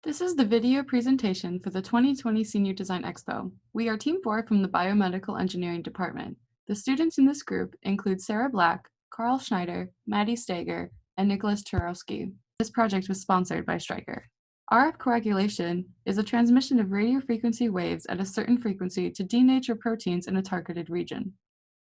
This is the video presentation for the 2020 Senior Design Expo. We are Team 4 from the Biomedical Engineering Department. The students in this group include Sarah Black, Karl Schneider, Maddie Steger, and Nicholas Turowski. This project was sponsored by Stryker. RF coagulation is a transmission of radiofrequency waves at a certain frequency to denature proteins in a targeted region.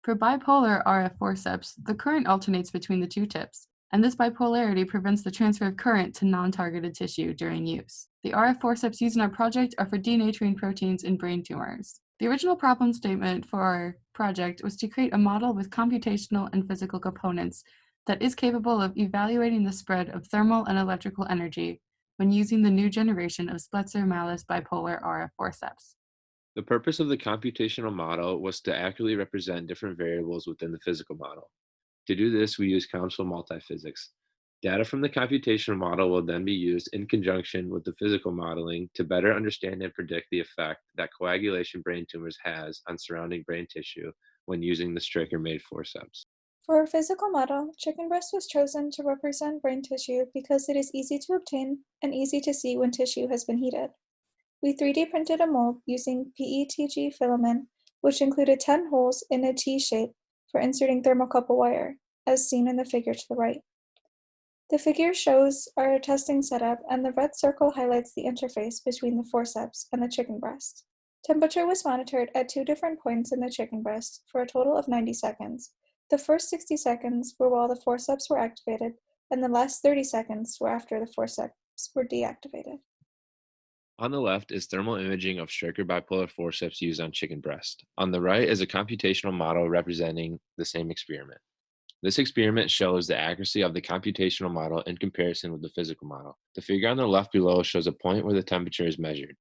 For bipolar RF forceps, the current alternates between the two tips, and this bipolarity prevents the transfer of current to non-targeted tissue during use. The RF forceps used in our project are for denaturing proteins in brain tumors. The original problem statement for our project was to create a model with computational and physical components that is capable of evaluating the spread of thermal and electrical energy when using the new generation of Spetzler-Malis bipolar RF forceps. The purpose of the computational model was to accurately represent different variables within the physical model. To do this, we use computational multiphysics. Data from the computational model will then be used in conjunction with the physical modeling to better understand and predict the effect that coagulation brain tumors has on surrounding brain tissue when using the Stryker-made forceps. For our physical model, chicken breast was chosen to represent brain tissue because it is easy to obtain and easy to see when tissue has been heated. We 3D printed a mold using PETG filament, which included 10 holes in a T shape for inserting thermocouple wire, as seen in the figure to the right. The figure shows our testing setup, and the red circle highlights the interface between the forceps and the chicken breast. Temperature was monitored at 2 different points in the chicken breast for a total of 90 seconds. The first 60 seconds were while the forceps were activated, and the last 30 seconds were after the forceps were deactivated. On the left is thermal imaging of Stryker bipolar forceps used on chicken breast. On the right is a computational model representing the same experiment. This experiment shows the accuracy of the computational model in comparison with the physical model. The figure on the left below shows a point where the temperature is measured.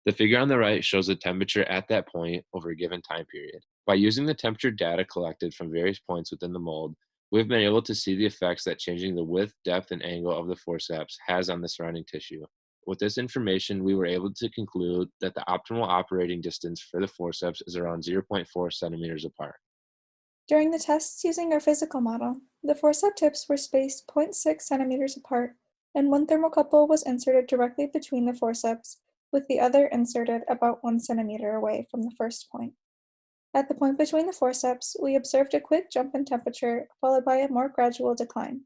The figure on the right shows the temperature at that point over a given time period. By using the temperature data collected from various points within the mold, we've been able to see the effects that changing the width, depth, and angle of the forceps has on the surrounding tissue. With this information, we were able to conclude that the optimal operating distance for the forceps is around 0.4 centimeters apart. During the tests using our physical model, the forceps tips were spaced 0.6 centimeters apart, and one thermocouple was inserted directly between the forceps, with the other inserted about 1 centimeter away from the first point. At the point between the forceps, we observed a quick jump in temperature, followed by a more gradual decline.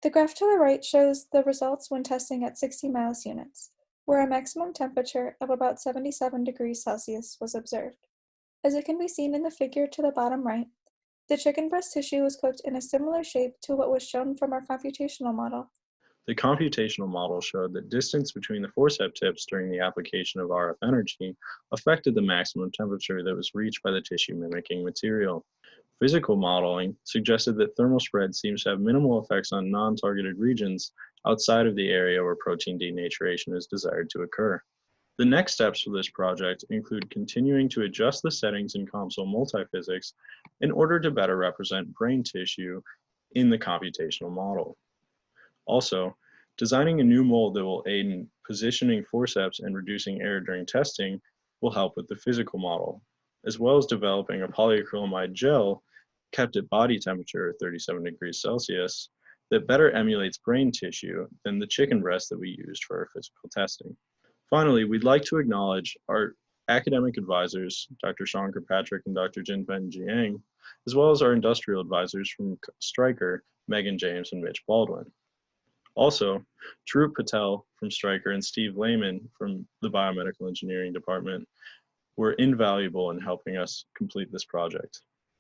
The graph to the right shows the results when testing at 60 Malis units, where a maximum temperature of about 77 degrees Celsius was observed. As it can be seen in the figure to the bottom right, the chicken breast tissue was cooked in a similar shape to what was shown from our computational model. The computational model showed that distance between the forceps tips during the application of RF energy affected the maximum temperature that was reached by the tissue mimicking material. Physical modeling suggested that thermal spread seems to have minimal effects on non-targeted regions outside of the area where protein denaturation is desired to occur. The next steps for this project include continuing to adjust the settings in computational multiphysics in order to better represent brain tissue in the computational model. Also, designing a new mold that will aid in positioning forceps and reducing error during testing will help with the physical model, as well as developing a polyacrylamide gel kept at body temperature, 37 degrees Celsius, that better emulates brain tissue than the chicken breast that we used for our physical testing. Finally, we'd like to acknowledge our academic advisors, Dr. Kirkpatrick and Dr. Jingfeng Jiang, as well as our industrial advisors from Stryker, Megan James and Mitch Baldwin. Also, Dhruv Patel from Stryker and Steve Lehman from the Biomedical Engineering Department were invaluable in helping us complete this project.